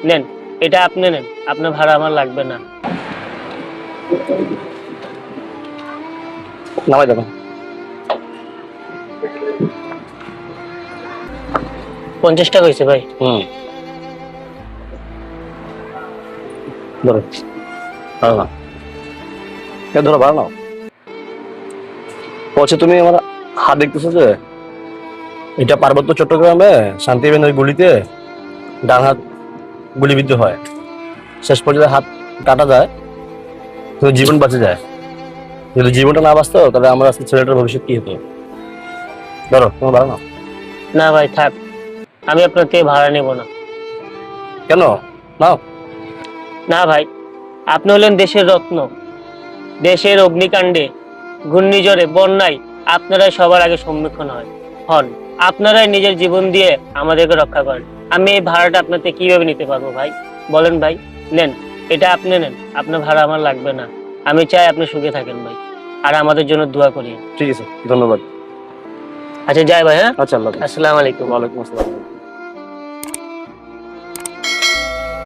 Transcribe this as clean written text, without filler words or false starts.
নেন, এটা আপনি নেন, আপনার ভাড়া আমার লাগবে না। নামাই দেবেন। 50 টাকা হয়েছে ভাই। ধরো ভাড়া নাও, ধরো ভাড়া নাও। বলছে তুমি আমার হাত দেখতেছো যে, এটা পার্বত্য চট্টগ্রামে শান্তিবেনের গুলিতে ডান হাত গুলিবিদ্ধ হয়, শেষ পর্যন্ত হাত কাটা যায়, কিন্তু জীবন বাঁচে যায়। যদি জীবনটা না বাঁচতো তাহলে আমার আজকে ছেলেটার ভবিষ্যৎ কি হতো? ধরো তোমার ভাড়া নাও। না ভাই থাক, আমি আপনার থেকে ভাড়া নেব না। কেন? নাও। না ভাই, আপনি হলেন দেশের রত্ন। দেশের অগ্নিকাণ্ডে, ঘূর্ণিঝড়ে, বন্যায় আপনারাই সবার আগে সম্মুখীন হন। আপনারাই নিজের জীবন দিয়ে আমাদেরকে রক্ষা করেন। আমি এই ভাড়াটা আপনার থেকে কিভাবে নিতে পারবো ভাই? বলেন ভাই। নেন, এটা আপনি নেন, আপনার ভাড়া আমার লাগবে না। আমি চাই আপনি সুখে থাকেন ভাই, আর আমাদের জন্য দোয়া করি। ঠিক আছে, ধন্যবাদ। আচ্ছা যাই ভাই, হ্যাঁ। আচ্ছা, আল্লাহ হাফেজ। আসসালামু আলাইকুম। ওয়ালাইকুম আসসালাম।